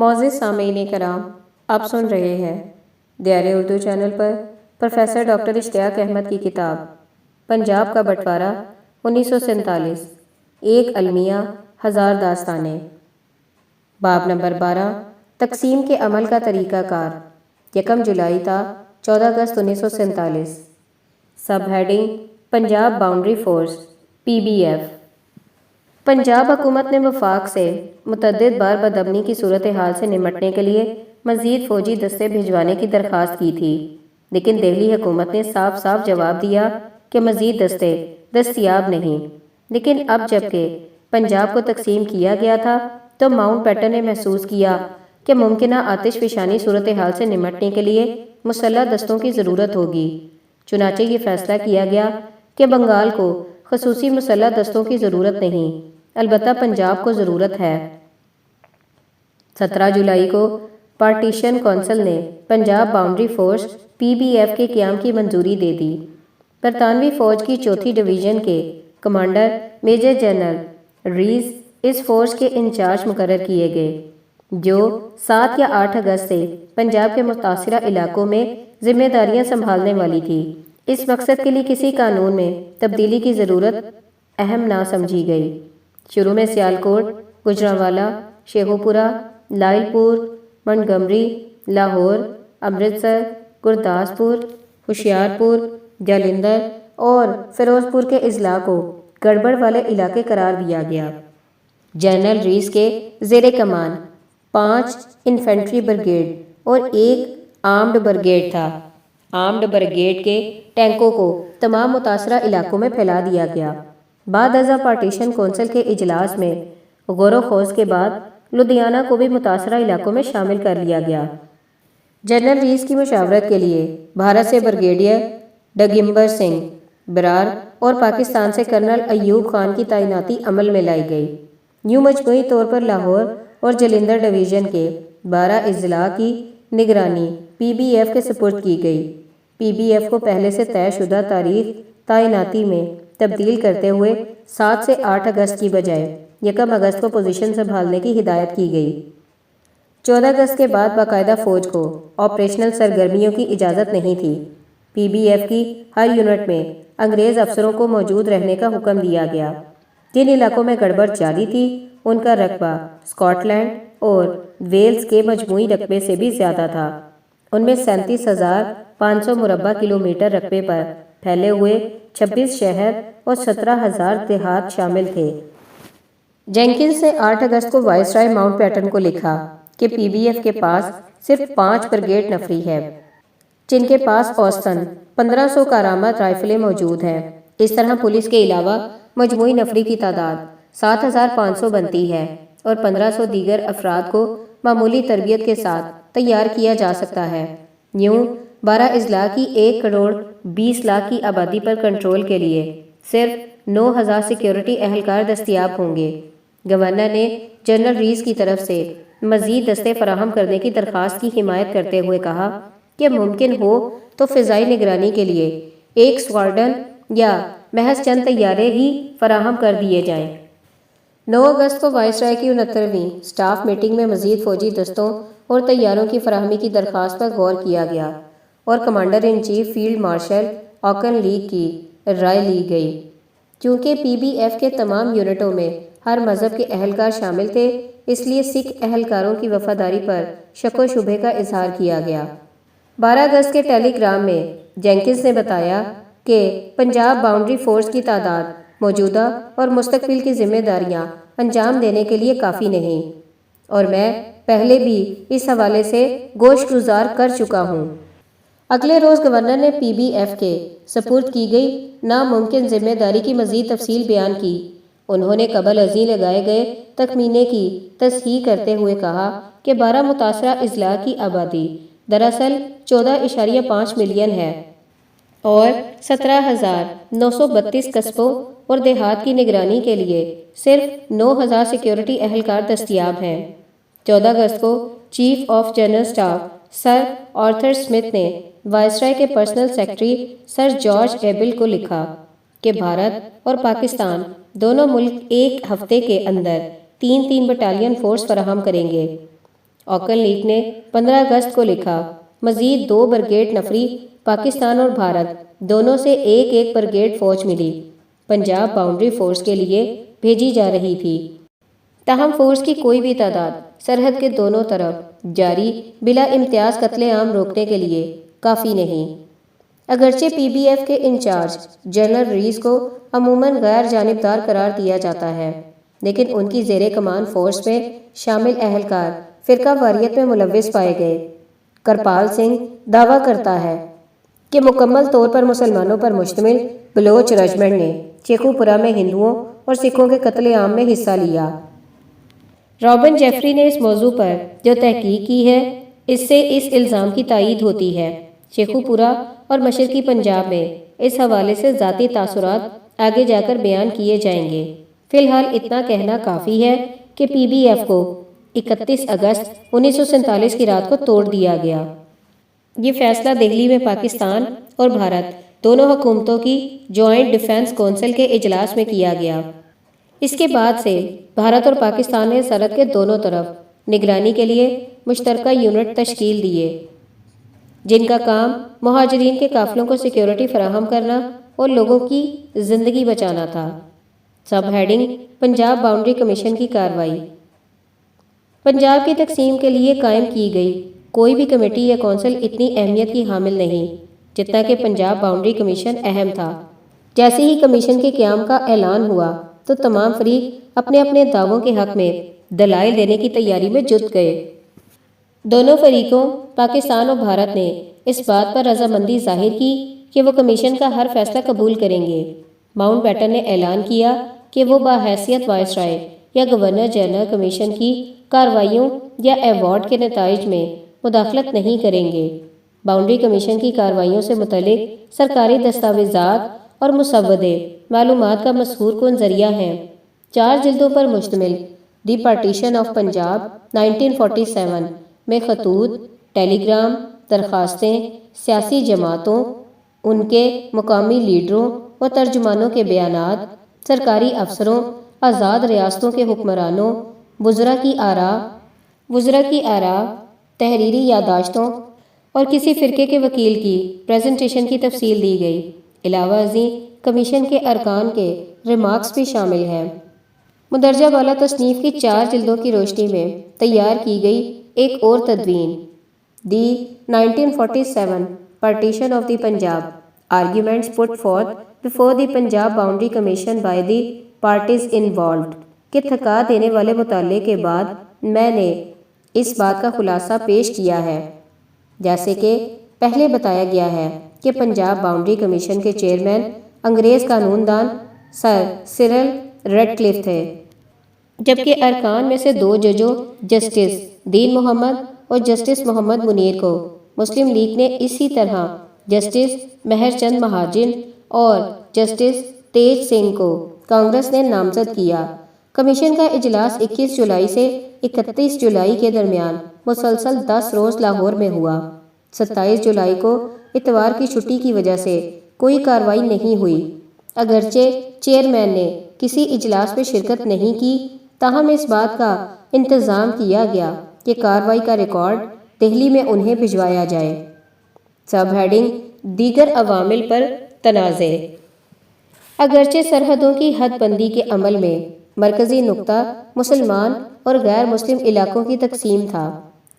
معزز سامعین کرام، آپ سن رہے ہیں دیار اردو چینل پر پروفیسر ڈاکٹر اشتیاق احمد کی کتاب پنجاب کا بٹوارہ 1947، ایک المیہ ہزار داستانیں، باب نمبر 12، تقسیم کے عمل کا طریقہ کار، 1 جولائی تا 14 اگست 1947۔ Sub heading Punjab boundary force (PBF). Punjab حکومت نے وفاق سے متعدد بار بدامنی کی صورتحال سے نمٹنے کے لیے مزید فوجی دستے بھجوانے کی درخواست کی تھی، لیکن دہلی حکومت نے صاف صاف جواب دیا کہ مزید دستے دستیاب نہیں۔ لیکن اب جبکہ پنجاب کو تقسیم کیا گیا تھا تو ماؤنٹ بیٹن نے محسوس کیا کہ ممکنہ آتش فشانی صورتحال سے نمٹنے کے لیے مسلح دستوں کی ضرورت ہوگی۔ چنانچہ یہ فیصلہ کیا گیا کہ بنگال کو خصوصی مسلح دستوں کی ضرورت نہیں، البتہ پنجاب کو ضرورت ہے۔ 17 جولائی کو پارٹیشن کونسل نے پنجاب باؤنڈری فورس (PBF) کے قیام کی منظوری دے دی۔ برطانوی فوج کی 4تھی ڈویژن کے کمانڈر میجر جنرل ریز اس فورس کے انچارج مقرر کیے گئے، جو 7 یا 8 اگست سے پنجاب کے متاثرہ علاقوں میں ذمہ داریاں سنبھالنے والی تھی۔ اس مقصد کے لیے کسی قانون میں تبدیلی کی ضرورت اہم نہ سمجھی گئی۔ شروع میں سیالکوٹ، گوجرانوالا، شیخوپورہ، لائل پور، منٹگمری، لاہور، امرتسر، گرداسپور، ہوشیارپور، جالندھر اور فیروز پور کے اضلاع کو گڑبڑ والے علاقے قرار دیا گیا۔ جنرل ریس کے زیر کمان 5 انفینٹری بریگیڈ اور 1 آرمڈ بریگیڈ تھا۔ آرمڈ بریگیڈ کے ٹینکوں کو تمام متاثرہ علاقوں میں پھیلا دیا گیا۔ بعد ازاں پارٹیشن کونسل کے اجلاس میں غور و خوض کے بعد لدھیانہ کو بھی متاثرہ علاقوں میں شامل کر لیا گیا۔ جنرل ریس کی مشاورت کے لیے بھارت سے بریگیڈیئر ڈگمبر سنگھ برار اور پاکستان سے کرنل ایوب خان کی تعیناتی عمل میں لائی گئی۔ یوں مجموعی طور پر لاہور اور جلندھر ڈویژن کے 12 اضلاع کی نگرانی PBF کے سپرد کی گئی۔ PBF کو پہلے سے طے شدہ تاریخ تعیناتی میں تبدیل کرتے ہوئے 7 سے 8 اگست کی بجائے 1 اگست کو پوزیشن سنبھالنے کی ہدایت کی گئی۔ 14 اگست کے بعد باقاعدہ فوج کو آپریشنل سرگرمیوں کی اجازت نہیں تھی۔ PBF کی ہر یونٹ میں انگریز افسروں کو موجود رہنے کا حکم دیا گیا۔ جن علاقوں میں گڑبڑ جاری تھی ان کا رقبہ اسکاٹ لینڈ اور ویلز کے مجموعی رقبے سے بھی زیادہ تھا۔ ان میں 37,500 مربع کلومیٹر رقبے پر پھیلے ہوئے 26 شہر اور 17,000 دیہات شامل تھے۔ جینکنز نے 8 اگست کو وائسرائے ماؤنٹ بیٹن کو لکھا کہ PBF کے پاس صرف 5 بریگیڈ نفری ہے، جن کے پاس اوسطاً 1500 کارآمد رائفلیں موجود ہیں۔ اس طرح پولیس کے علاوہ مجموعی نفری کی تعداد 7,500 بنتی ہے اور 1500 دیگر افراد کو معمولی تربیت کے ساتھ تیار کیا جا سکتا ہے۔ یوں 12 اضلاع کی 1,20,00,000 کی آبادی پر کنٹرول کے لیے صرف 9,000 سیکیورٹی اہلکار دستیاب ہوں گے۔ گورنر نے جنرل ریس کی طرف سے مزید دستے فراہم کرنے کی درخواست کی حمایت کرتے ہوئے کہا کہ ممکن ہو تو فضائی نگرانی کے لیے 1 اسکواڈرن یا محض چند طیارے ہی فراہم کر دیے جائیں۔ 9 اگست کو وائسرائے کی 69ویں اسٹاف میٹنگ میں مزید فوجی دستوں اور طیاروں کی فراہمی کی درخواست پر غور کیا گیا اور commander in chief field marshal Auchinleck کی رائے لی گئی۔ چونکہ PBF کے تمام یونٹوں میں ہر مذہب کے اہلکار شامل تھے، اس لیے سکھ اہلکاروں کی وفاداری پر شک و شبہ کا اظہار کیا گیا۔ 12 اگست کے ٹیلی گرام میں جینکنز نے بتایا کہ پنجاب باؤنڈری فورس کی تعداد موجودہ اور مستقبل کی ذمہ داریاں انجام دینے کے لیے کافی نہیں، اور میں پہلے بھی اس حوالے سے گوش گزار کر چکا ہوں۔ اگلے روز گورنر نے PBF کے سپرد کی گئی ناممکن ذمہ داری کی مزید تفصیل بیان کی۔ انہوں نے قبل ازیں لگائے گئے تخمینے کی تصحیح کرتے ہوئے کہا کہ 12 متاثرہ اضلاع کی آبادی دراصل 14.5 ملین ہے اور 17,932 قصبوں اور دیہات کی نگرانی کے لیے صرف 9,000 سیکیورٹی اہلکار دستیاب ہیں۔ 14 اگست کو chief of general staff sir Arthur Smith نے وائسرائے کے personal secretary sir George able کو لکھا کہ بھارت اور پاکستان دونوں ملک 1 ہفتے کے اندر 3 بٹالین فورس فراہم کریں گے۔ اوکن لیگ نے 15 اگست کو لکھا، مزید 2 بریگیڈ نفری پاکستان اور بھارت دونوں سے ایک ایک بریگیڈ فوج ملی پنجاب باؤنڈری فورس کے لیے بھیجی جا رہی تھی، تاہم فورس کی کوئی بھی تعداد سرحد کے دونوں طرف جاری بلا امتیاز قتل عام روکنے کے لیے کافی نہیں۔ اگرچہ پی بی ایف کے انچارج جنرل ریس کو عموماً غیر جانبدار قرار دیا جاتا ہے، لیکن ان کی زیر کمان فورس میں شامل اہلکار فرقہ واریت میں ملوث پائے گئے۔ کرپال سنگھ دعویٰ کرتا ہے کہ مکمل طور پر مسلمانوں پر مشتمل بلوچ رجمنٹ نے شیخو پورہ میں ہندوؤں اور سکھوں کے قتل عام میں حصہ لیا۔ رابن جیفری نے اس موضوع پر جو تحقیق کی ہے، اس سے اس الزام کی تائید ہوتی ہے۔ شیخو پورہ اور مشرقی پنجاب میں اس حوالے سے ذاتی تاثرات آگے جا کر بیان کیے جائیں گے۔ فی الحال اتنا کہنا کافی ہے کہ پی بی ایف کو 31 اگست 1947 کی رات کو توڑ دیا گیا۔ یہ فیصلہ دہلی میں پاکستان اور بھارت دونوں حکومتوں کی جوائنٹ ڈیفنس کونسل کے اجلاس میں کیا گیا۔ اس کے بعد سے بھارت اور پاکستان نے سرحد کے دونوں طرف نگرانی کے لیے مشترکہ یونٹ تشکیل دیے، جن کا کام مہاجرین کے قافلوں کو سیکیورٹی فراہم کرنا اور لوگوں کی زندگی بچانا تھا۔ Sub heading Punjab boundary commission کی کارروائی۔ پنجاب کی تقسیم کے لیے قائم کی گئی کوئی بھی کمیٹی یا کونسل اتنی اہمیت کی حامل نہیں جتنا کہ پنجاب باؤنڈری کمیشن اہم تھا۔ جیسے ہی کمیشن کے قیام کا اعلان ہوا تو تمام فریق اپنے اپنے دعووں کے حق میں دلائل دینے کی تیاری میں جٹ گئے۔ دونوں فریقوں پاکستان اور بھارت نے اس بات پر رضامندی ظاہر کی کہ وہ کمیشن کا ہر فیصلہ قبول کریں گے۔ ماؤنٹ بیٹن نے اعلان کیا کہ وہ بحیثیت وائسرائے یا گورنر جنرل کمیشن کی کارروائیوں یا ایوارڈ کے نتائج میں مداخلت نہیں کریں گے۔ باؤنڈری کمیشن کی کارروائیوں سے متعلق سرکاری دستاویزات اور مسودے معلومات کا مسحور کن ذریعہ ہیں۔ 4 جلدوں پر مشتمل دی پارٹیشن آف پنجاب 1947 میں خطوط، ٹیلی گرام، درخواستیں، سیاسی جماعتوں، ان کے مقامی لیڈروں و ترجمانوں کے بیانات، سرکاری افسروں، آزاد ریاستوں کے حکمرانوں، وزراء کی آراء، تحریری یادداشتوں اور کسی فرقے کے وکیل کی پریزنٹیشن کی تفصیل دی گئی۔ علاوہ ازیں کمیشن کے ارکان کے ریمارکس بھی شامل ہیں۔ مندرجہ بالا تصنیف کی 4 جلدوں کی روشنی میں تیار کی گئی ایک اور تدوین، the 1947 partition of the Punjab, arguments put forth before the Punjab boundary commission by the parties involved کے تھکا دینے والے مطالعے کے بعد میں نے اس بات کا خلاصہ پیش کیا ہے، جیسے کہ پہلے بتایا گیا ہے کہ پنجاب باؤنڈری کمیشن کے چیئرمین انگریز قانون دان سر سرل ریڈکلف تھے، جبکہ ارکان میں سے 2 ججوں جسٹس دین محمد اور جسٹس محمد منیر کو مسلم لیگ نے، اسی طرح جسٹس مہر چند مہاجن اور جسٹس تیج سنگھ کو کانگریس نے نامزد کیا۔ کمیشن کا اجلاس 21 جولائی سے 31 جولائی کے درمیان مسلسل 10 روز لاہور میں ہوا۔ 27 جولائی کو اتوار کی چھٹی کی وجہ سے کوئی کارروائی نہیں ہوئی۔ اگرچہ چیئرمین نے کسی اجلاس میں شرکت نہیں کی، تاہم اس بات کا انتظام کیا گیا کہ کارروائی کا ریکارڈ دہلی میں انہیں بھجوایا جائے۔ سب ہیڈنگ دیگر عوامل پر تنازع۔ اگرچہ سرحدوں کی حد بندی کے عمل میں مرکزی نقطہ مسلمان اور غیر مسلم علاقوں کی تقسیم تھا،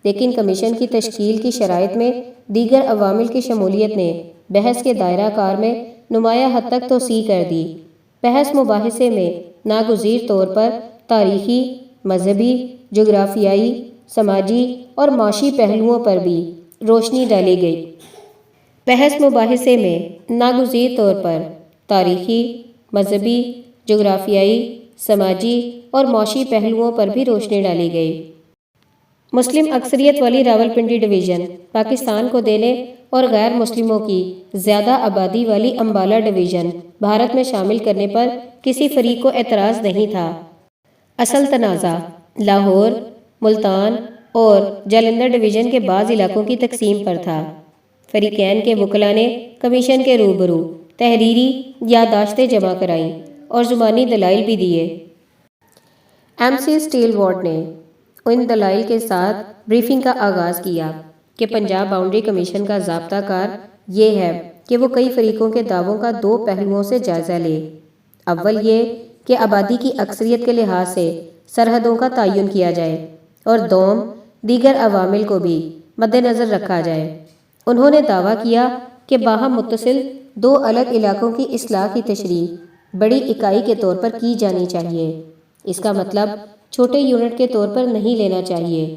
لیکن کمیشن کی تشکیل کی شرائط میں دیگر عوامل کی شمولیت نے بحث کے دائرہ کار میں نمایاں حد تک توسیع کر دی۔ بحث مباحثے میں ناگزیر طور پر تاریخی، مذہبی، جغرافیائی، سماجی اور معاشی پہلوؤں پر بھی روشنی ڈالی گئی۔ بحث مباحثے میں ناگزیر طور پر تاریخی، مذہبی، جغرافیائی، سماجی اور معاشی پہلوؤں پر بھی روشنی ڈالی گئی۔ مسلم اکثریت والی راولپنڈی ڈویژن پاکستان کو دینے اور غیر مسلموں کی زیادہ آبادی والی امبالہ ڈویژن بھارت میں شامل کرنے پر کسی فریق کو اعتراض نہیں تھا۔ اصل تنازع لاہور، ملتان اور جالندھر ڈویژن کے بعض علاقوں کی تقسیم پر تھا۔ فریقین کے وکلاء نے کمیشن کے روبرو تحریری یادداشتیں جمع کرائیں اور زبانی دلائل بھی دیے۔ ایم سی اسٹیل وارڈ نے ان دلائل کے ساتھ بریفنگ کا آغاز کیا کہ پنجاب باؤنڈری کمیشن کا ضابطہ کار یہ ہے کہ وہ کئی فریقوں کے دعووں کا دو پہلوؤں سے جائزہ لے۔ اول یہ کہ آبادی کی اکثریت کے لحاظ سے سرحدوں کا تعین کیا جائے، اور دوم دیگر عوامل کو بھی مد نظر رکھا جائے۔ انہوں نے دعویٰ کیا کہ باہم متصل دو الگ علاقوں کی اصلاح کی تشریح بڑی اکائی کے طور پر کی جانی چاہیے۔ اس کا مطلب چھوٹے یونٹ کے طور پر نہیں لینا چاہیے۔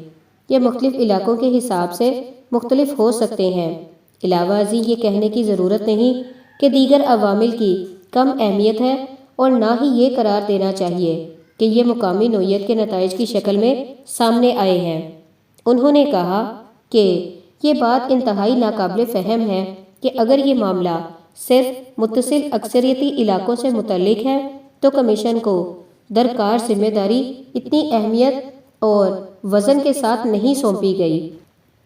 یہ مختلف علاقوں کے حساب سے مختلف ہو سکتے ہیں۔ علاوہ ازیں یہ کہنے کی ضرورت نہیں کہ دیگر عوامل کی کم اہمیت ہے، اور نہ ہی یہ قرار دینا چاہیے کہ یہ مقامی نوعیت کے نتائج کی شکل میں سامنے آئے ہیں۔ انہوں نے کہا کہ یہ بات انتہائی ناقابل فہم ہے کہ اگر یہ معاملہ صرف متصل اکثریتی علاقوں سے متعلق ہے تو کمیشن کو درکار ذمہ داری اتنی اہمیت اور وزن کے ساتھ نہیں سونپی گئی۔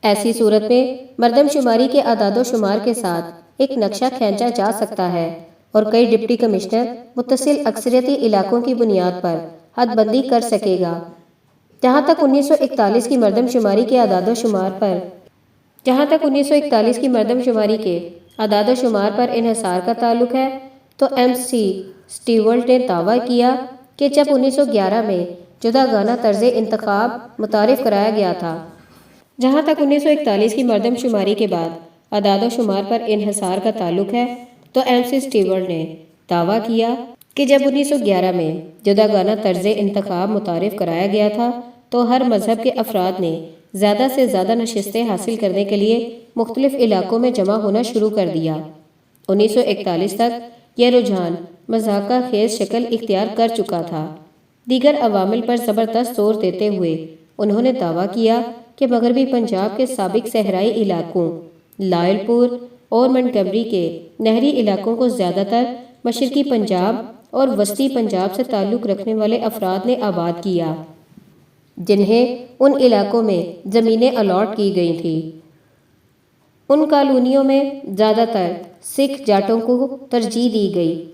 ایسی صورت میں مردم شماری کے اعداد و شمار کے ساتھ ایک نقشہ کھینچا جا سکتا ہے، اور کئی ڈپٹی کمشنر متصل اکثریتی علاقوں کی بنیاد پر حد بندی کر سکے گا۔ جہاں تک 1941 کی مردم شماری کے اعداد و شمار پر انحصار کا تعلق ہے تو ایم سی سٹیورٹ نے دعویٰ کیا کہ جب 1911 میں جداگانہ طرز انتخاب متعارف کرایا گیا تھا، جہاں تک 1941 کی مردم شماری کے بعد اعداد و شمار پر انحصار کا تعلق ہے تو ایم سی سٹیورٹ نے دعویٰ کیا کہ جب 1911 میں جداگانہ طرز انتخاب متعارف کرایا گیا تھا تو ہر مذہب کے افراد نے زیادہ سے زیادہ نشستیں حاصل کرنے کے لیے مختلف علاقوں میں جمع ہونا شروع کر دیا۔ 1941 تک یہ رجحان مضحکہ خیز شکل اختیار کر چکا تھا۔ دیگر عوامل پر زبردست زور دیتے ہوئے انہوں نے دعویٰ کیا کہ مغربی پنجاب کے سابق صحرائی علاقوں لائل پور اور منٹگمری کے نہری علاقوں کو زیادہ تر مشرقی پنجاب اور وسطی پنجاب سے تعلق رکھنے والے افراد نے آباد کیا، جنہیں ان علاقوں میں زمینیں الاٹ کی گئی تھیں۔ ان کالونیوں میں زیادہ تر سکھ جاٹوں کو ترجیح دی گئی۔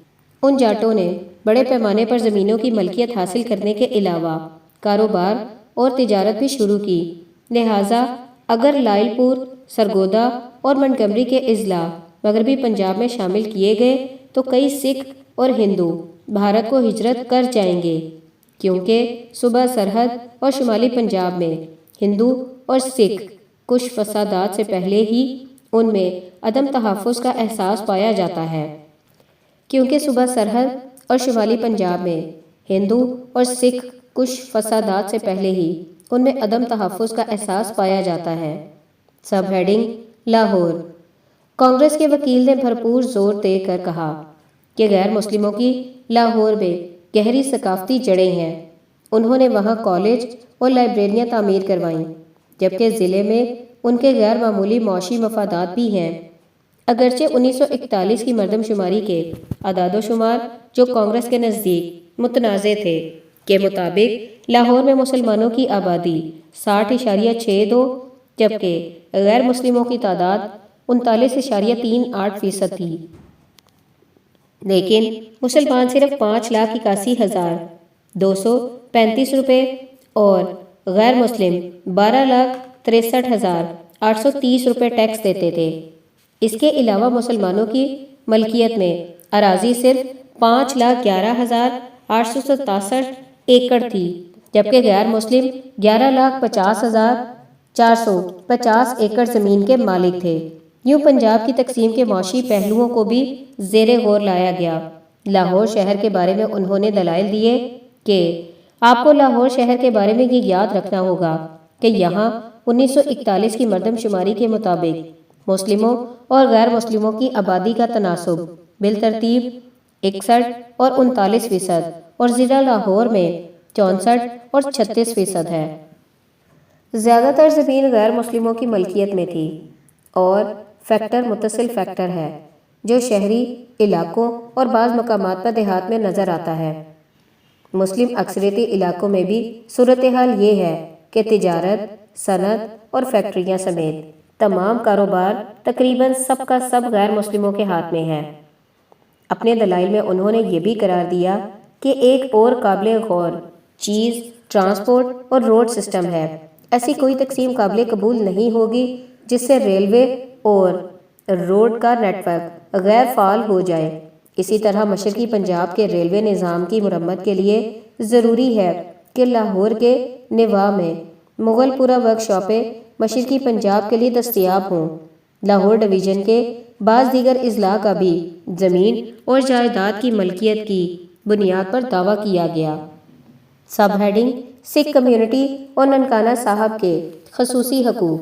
ان جاٹوں نے بڑے پیمانے پر زمینوں کی ملکیت حاصل کرنے کے علاوہ کاروبار اور تجارت بھی شروع کی، لہٰذا اگر لائل پور، سرگودا اور منٹگمری کے اضلاع مغربی پنجاب میں شامل کیے گئے تو کئی سکھ اور ہندو بھارت کو ہجرت کر جائیں گے، کیونکہ صوبہ سرحد اور شمالی پنجاب میں ہندو اور سکھ کچھ فسادات سے پہلے ہی ان میں عدم تحفظ کا احساس پایا جاتا ہے۔ کیونکہ صوبہ سرحد اور شمالی پنجاب میں ہندو اور سکھ کچھ فسادات سے پہلے ہی ان میں عدم تحفظ کا احساس پایا جاتا ہے۔ Sub heading Lahore. کانگریس کے وکیل نے بھرپور زور دے کر کہا کہ غیر مسلموں کی لاہور میں گہری ثقافتی جڑیں ہیں۔ انہوں نے وہاں کالج اور لائبریریاں تعمیر کروائیں، جبکہ ضلع میں ان کے غیر معمولی معاشی مفادات بھی ہیں۔ اگرچہ 1941 کی مردم شماری کے اعداد و شمار جو کانگریس کے نزدیک متنازع تھے کے مطابق لاہور میں مسلمانوں کی آبادی 60.62 جبکہ غیر مسلموں کی تعداد 39.38% تھی، لیکن مسلمان صرف 5,81,235 روپے اور غیر مسلم 12,63,830 روپے ٹیکس دیتے تھے۔ اس کے علاوہ مسلمانوں کی ملکیت میں اراضی صرف 5,11,867 ایکڑ تھی، جبکہ غیر مسلم 11,50,450 ایکڑ زمین کے مالک تھے۔ یوں پنجاب کی تقسیم کے معاشی پہلوؤں کو بھی زیر غور لایا گیا۔ لاہور شہر کے بارے میں انہوں نے دلائل دیے کہ آپ کو لاہور شہر کے بارے میں یہ یاد رکھنا ہوگا کہ یہاں 1941 کی مردم شماری کے مطابق مسلموں اور غیر مسلموں کی آبادی کا تناسب بالترتیب 61 اور 39% اور ضلع لاہور میں 64 اور 36% ہے۔ زیادہ تر زمین غیر مسلموں کی ملکیت میں تھی، اور فیکٹر متصل فیکٹر ہے جو شہری علاقوں اور بعض مقامات پر دیہات میں نظر آتا ہے۔ مسلم اکثریتی علاقوں میں بھی صورتحال یہ ہے کہ تجارت، صنعت اور فیکٹریاں سمیت تمام کاروبار تقریباً سب کا سب غیر مسلموں کے ہاتھ میں ہے۔ اپنے دلائل میں انہوں نے یہ بھی قرار دیا کہ ایک اور قابل غور چیز ٹرانسپورٹ اور روڈ سسٹم ہے۔ ایسی کوئی تقسیم قابل قبول نہیں ہوگی جس سے ریلوے اور روڈ کا نیٹ ورک غیر فعال ہو جائے۔ اسی طرح مشرقی پنجاب کے ریلوے نظام کی مرمت کے لیے ضروری ہے کہ لاہور کے نواح میں مغل پورہ ورک شاپیں مشرقی پنجاب کے لیے دستیاب ہوں۔ لاہور ڈویژن کے بعض دیگر اضلاع کا بھی زمین اور جائیداد کی ملکیت کی بنیاد پر دعویٰ کیا گیا۔ سب ہیڈنگ سکھ کمیونٹی اور ننکانہ صاحب کے خصوصی حقوق۔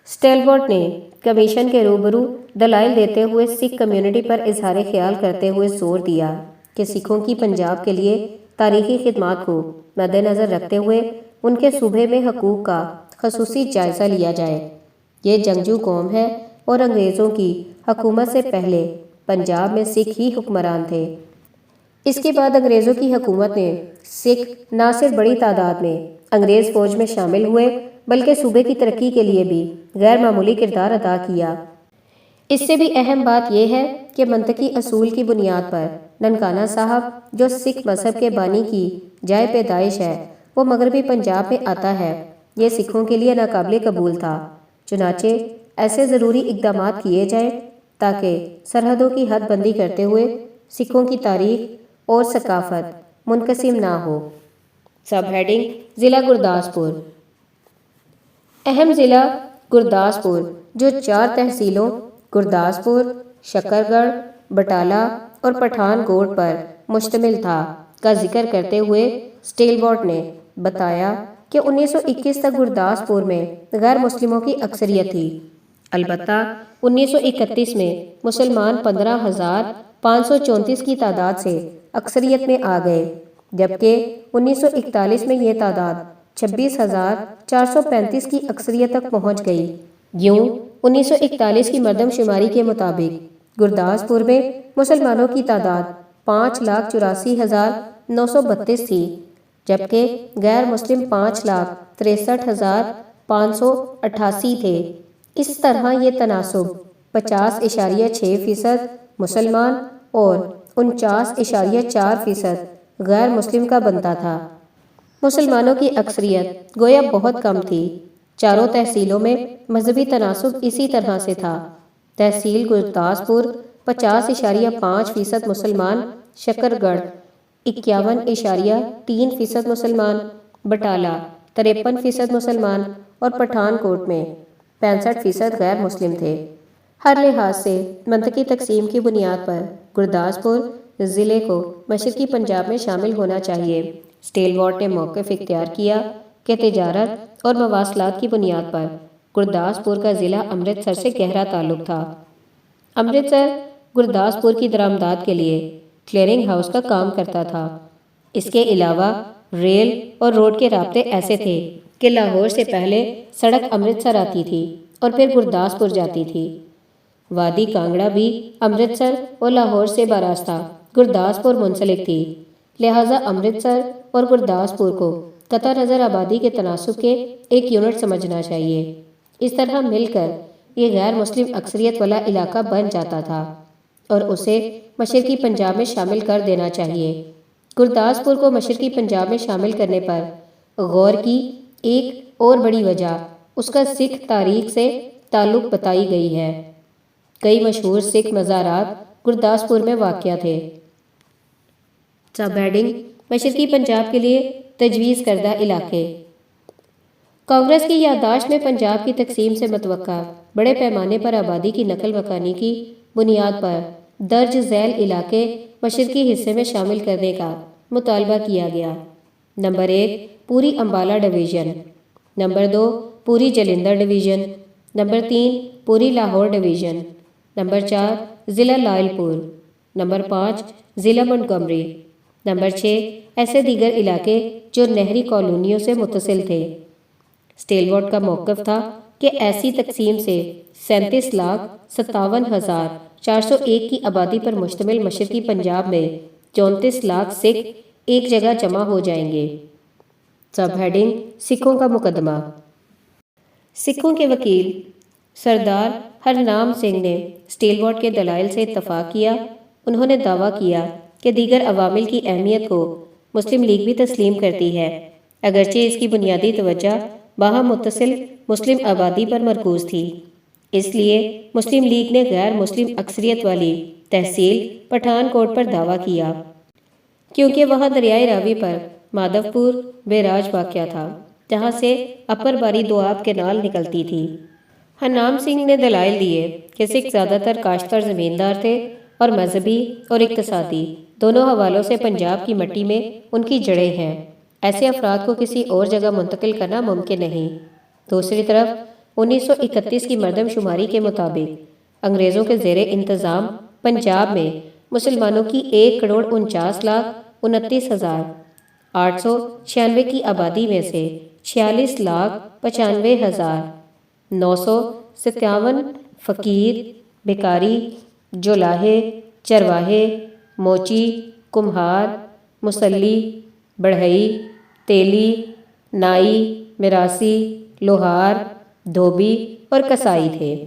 سٹیلورٹ نے کمیشن کے روبرو دلائل دیتے ہوئے سکھ کمیونٹی پر اظہار خیال کرتے ہوئے زور دیا کہ سکھوں کی پنجاب کے لیے تاریخی خدمات کو مد نظر رکھتے ہوئے ان کے صوبے میں حقوق کا خصوصی جائزہ لیا جائے۔ یہ جنگجو قوم ہے اور انگریزوں کی حکومت سے پہلے پنجاب میں سکھ ہی حکمران تھے۔ اس کے بعد انگریزوں کی حکومت نے سکھ نہ صرف بڑی تعداد میں انگریز فوج میں شامل ہوئے بلکہ صوبے کی ترقی کے لیے بھی غیر معمولی کردار ادا کیا۔ اس سے بھی اہم بات یہ ہے کہ منطقی اصول کی بنیاد پر ننکانہ صاحب جو سکھ مذہب کے بانی کی جائے پیدائش ہے وہ مغربی پنجاب میں آتا ہے، یہ سکھوں کے لیے ناقابل قبول تھا۔ چنانچہ ایسے ضروری اقدامات کیے جائیں تاکہ سرحدوں کی حد بندی کرتے ہوئے سکھوں کی تاریخ اور ثقافت منقسم نہ ہو۔ سب ہیڈنگ ضلع گرداسپور۔ اہم ضلع گرداسپور جو 4 تحصیلوں گرداسپور، شکر گڑھ، بٹالہ اور پٹھان کوٹ پر مشتمل تھا کا ذکر کرتے ہوئے سٹیلورٹ نے بتایا کہ 1921 تک گرداسپور میں غیر مسلموں کی اکثریت تھی، البتہ 1931 میں مسلمان 15,534 کی تعداد سے اکثریت میں آ گئے، جبکہ 1941 میں یہ تعداد 26,435 کی اکثریت تک پہنچ گئی۔ یوں 1941 کی مردم شماری کے مطابق گرداسپور میں مسلمانوں کی تعداد 5,84,932 تھی، جبکہ غیر مسلم 5,63,588 تھے۔ اس طرح یہ تناسب 50.6% مسلمان اور 49.4% غیر مسلم کا بنتا تھا۔ مسلمانوں کی اکثریت گویا بہت کم تھی۔ چاروں تحصیلوں میں مذہبی تناسب اسی طرح سے تھا۔ تحصیل گرداسپور 50.5% مسلمان، شکر گڑھ 51.3% مسلمان، بٹالہ 53% مسلمان اور پٹھان کوٹ میں 65% غیر مسلم تھے۔ ہر لحاظ سے منطقی تقسیم کی بنیاد پر گرداسپور ضلع کو مشرقی پنجاب میں شامل ہونا چاہیے۔ سٹیلورٹ نے موقف اختیار کیا کہ تجارت اور مواصلات کی بنیاد پر گرداسپور کا ضلع امرتسر سے گہرا تعلق تھا۔ امرتسر گرداسپور کی درآمدات کے لیے کلیئرنگ ہاؤس کا کام کرتا تھا۔ اس کے علاوہ ریل اور روڈ کے رابطے ایسے تھے کہ لاہور سے پہلے سڑک امرتسر آتی تھی اور پھر گرداسپور جاتی تھی۔ وادی کانگڑا بھی امرتسر اور لاہور سے براستہ گرداسپور منسلک تھی، لہٰذا امرتسر اور گرداسپور کو قطع نظر آبادی کے تناسب کے ایک یونٹ سمجھنا چاہیے۔ اس طرح مل کر یہ غیر مسلم اکثریت والا علاقہ بن جاتا تھا اور اسے مشرقی پنجاب میں شامل کر دینا چاہیے۔ گرداسپور کو مشرقی پنجاب میں شامل کرنے پر غور کی ایک اور بڑی وجہ اس کا سکھ تاریخ سے تعلق بتائی گئی ہے۔ کئی مشہور سکھ مزارات گرداسپور میں واقع تھے۔ سب ہیڈنگ مشرقی پنجاب کے لیے تجویز کردہ علاقے۔ کانگریس کی یادداشت میں پنجاب کی تقسیم سے متوقع بڑے پیمانے پر آبادی کی نقل مکانی کی بنیاد پر درج ذیل علاقے مشرقی حصے میں شامل کرنے کا مطالبہ کیا گیا۔ نمبر 1 پوری امبالہ ڈویژن، نمبر 2 پوری جلندھر ڈویژن، نمبر 3 پوری لاہور ڈویژن، نمبر 4 ضلع لائل پور، نمبر 5 ضلع منٹگمری، نمبر 6 ایسے دیگر علاقے جو نہری کالونیوں سے متصل تھے۔ سٹیلورٹ کا موقف تھا کہ ایسی تقسیم سے 37,57,401 کی آبادی پر مشتمل مشرقی پنجاب میں 34 لاکھ سکھ ایک جگہ جمع ہو جائیں گے۔ سب ہیڈنگ سکھوں کا مقدمہ۔ سکھوں کے وکیل سردار ہرنام سنگھ نے سٹیلورٹ کے دلائل سے اتفاق کیا۔ انہوں نے دعویٰ کیا کہ دیگر عوامل کی اہمیت کو مسلم لیگ بھی تسلیم کرتی ہے، اگرچہ اس کی بنیادی توجہ باہم متصل مسلم آبادی پر مرکوز تھی۔ اس لیے مسلم لیگ نے غیر مسلم اکثریت والی تحصیل پٹھان کوٹ پر دعویٰ کیا، کیونکہ وہاں دریائے راوی پر مادھو پور بیراج واقع تھا، جہاں سے اپر باری دوآب کینال نکلتی تھی۔ ہرنام سنگھ نے دلائل دیے کہ سکھ زیادہ تر کاشتکار زمیندار تھے اور مذہبی اور اقتصادی دونوں حوالوں سے پنجاب کی مٹی میں ان کی جڑیں ہیں، ایسے افراد کو کسی اور جگہ منتقل کرنا ممکن نہیں۔ دوسری طرف 1931 کی مردم شماری کے مطابق انگریزوں کے زیر انتظام پنجاب میں مسلمانوں کی 1,49,29,896 کی آبادی میں سے 46,95,957 فقیر، بھکاری، جولاہے، چرواہے، موچی، کمہار، مسلی، بڑھئی، تیلی، نائی، مراسی، لوہار، دھوبی اور کسائی تھے۔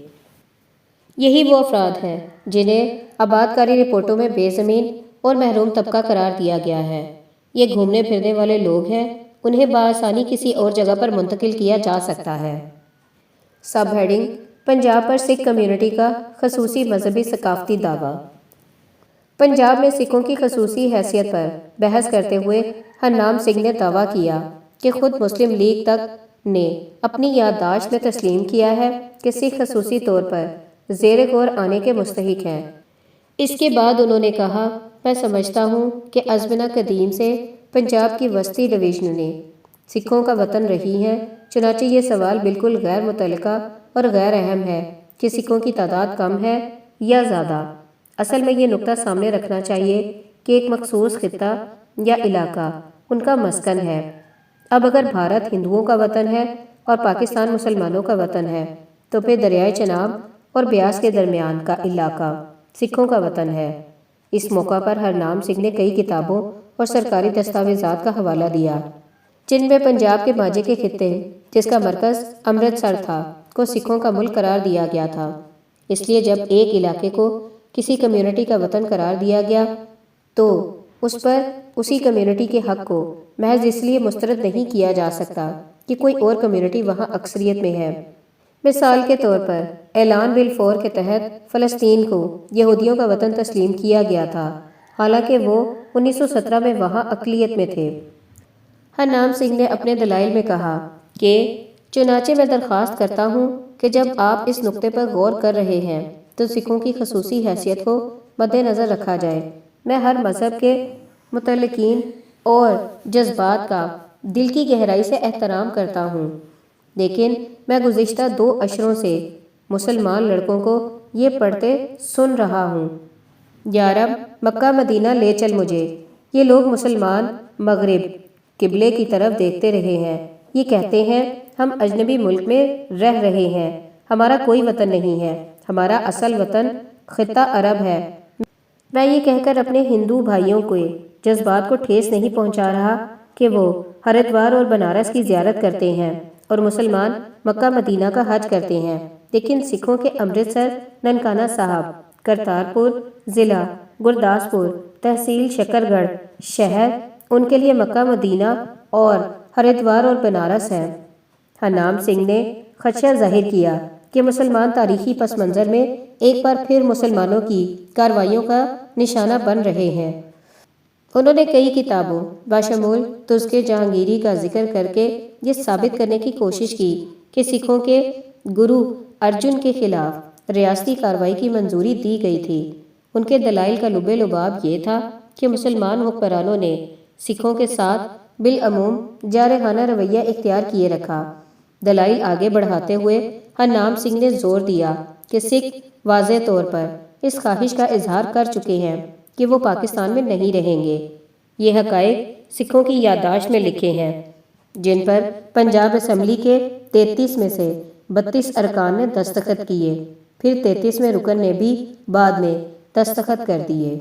یہی وہ افراد ہیں جنہیں آبادکاری رپورٹوں میں بے زمین اور محروم طبقہ قرار دیا گیا ہے۔ یہ گھومنے پھرنے والے لوگ ہیں، انہیں بآسانی کسی اور جگہ پر منتقل کیا جا سکتا ہے۔ سب ہیڈنگ: پنجاب پر سکھ کمیونٹی کا خصوصی مذہبی ثقافتی دعویٰ۔ پنجاب میں سکھوں کی خصوصی حیثیت پر بحث کرتے ہوئے ہرنام سنگھ نے دعویٰ کیا کہ خود مسلم لیگ تک نے اپنی یادداشت میں تسلیم کیا ہے کہ سکھ خصوصی طور پر زیر غور آنے کے مستحق ہیں۔ اس کے بعد انہوں نے کہا، میں سمجھتا ہوں کہ ازمنہ قدیم سے پنجاب کی وسطی ڈویژنیں سکھوں کا وطن رہی ہیں، چنانچہ یہ سوال بالکل غیر متعلقہ اور غیر اہم ہے کہ سکھوں کی تعداد کم ہے یا زیادہ۔ اصل میں یہ نقطہ سامنے رکھنا چاہیے کہ ایک مخصوص خطہ یا علاقہ ان کا مسکن ہے۔ اب اگر بھارت ہندوؤں کا وطن ہے اور پاکستان مسلمانوں کا وطن ہے، تو پھر دریائے چناب اور بیاس کے درمیان کا علاقہ سکھوں کا وطن ہے۔ اس موقع پر ہرنام سنگھ نے کئی کتابوں اور سرکاری دستاویزات کا حوالہ دیا، جن میں پنجاب کے ماجھے کے خطے، جس کا مرکز امرتسر تھا، کو سکھوں کا ملک قرار دیا گیا تھا۔ اس لیے جب ایک علاقے کو کسی کمیونٹی کا وطن قرار دیا گیا تو اس پر اسی کمیونٹی کے حق کو محض اس لیے مسترد نہیں کیا جا سکتا کہ کوئی اور کمیونٹی وہاں اکثریت میں ہے۔ مثال کے طور پر اعلان بلفور کے تحت فلسطین کو یہودیوں کا وطن تسلیم کیا گیا تھا، حالانکہ وہ 1917 میں وہاں اقلیت میں تھے۔ ہرنام سنگھ نے اپنے دلائل میں کہا کہ چنانچہ میں درخواست کرتا ہوں کہ جب آپ اس نقطے پر غور کر رہے ہیں تو سکھوں کی خصوصی حیثیت کو مد نظر رکھا جائے۔ میں ہر مذہب کے متعلقین اور جذبات کا دل کی گہرائی سے احترام کرتا ہوں، لیکن میں گزشتہ 2 عشروں سے مسلمان لڑکوں کو یہ پڑھتے سن رہا ہوں، یا رب مکہ مدینہ لے چل مجھے۔ یہ لوگ مسلمان مغرب قبلے کی طرف دیکھتے رہے ہیں، یہ کہتے ہیں ہم اجنبی ملک میں رہ رہے ہیں، ہمارا کوئی وطن نہیں ہے، ہمارا اصل وطن خطہ عرب ہے۔ میں یہ کہہ کر اپنے ہندو بھائیوں کے جذبات کو ٹھیس نہیں پہنچا رہا کہ وہ ہریدوار اور بنارس کی زیارت کرتے ہیں اور مسلمان مکہ مدینہ کا حج کرتے ہیں، لیکن سکھوں کے امرتسر، ننکانہ صاحب، کرتارپور ضلع گرداسپور، تحصیل شکر گڑھ شہر، ان کے لیے مکہ مدینہ اور ہریدوار اور بنارس ہے۔ ہرنام سنگھ نے خدشہ ظاہر کیا کہ مسلمان تاریخی پس منظر میں ایک بار پھر مسلمانوں کی کارروائیوں کا نشانہ بن رہے ہیں۔ انہوں نے کئی کتابوں بشمول تزکِ جہانگیری کا ذکر کر کے یہ ثابت کرنے کی کوشش کی کہ سکھوں کے گرو ارجن کے خلاف ریاستی کارروائی کی منظوری دی گئی تھی۔ ان کے دلائل کا لب لباب یہ تھا کہ مسلمان حکمرانوں نے سکھوں کے ساتھ بالعموم جارحانہ رویہ اختیار کیے رکھا۔ دلائل آگے بڑھاتے ہوئے ہرنام سنگھ نے زور دیا کہ سکھ واضح طور پر اس خواہش کا اظہار کر چکے ہیں کہ وہ پاکستان میں نہیں رہیں گے۔ یہ حقائق سکھوں کی یادداشت میں لکھے ہیں، جن پر پنجاب اسمبلی کے 33 میں سے 32 ارکان نے دستخط کیے، پھر 33ویں رکن نے بھی بعد میں دستخط کر دیے۔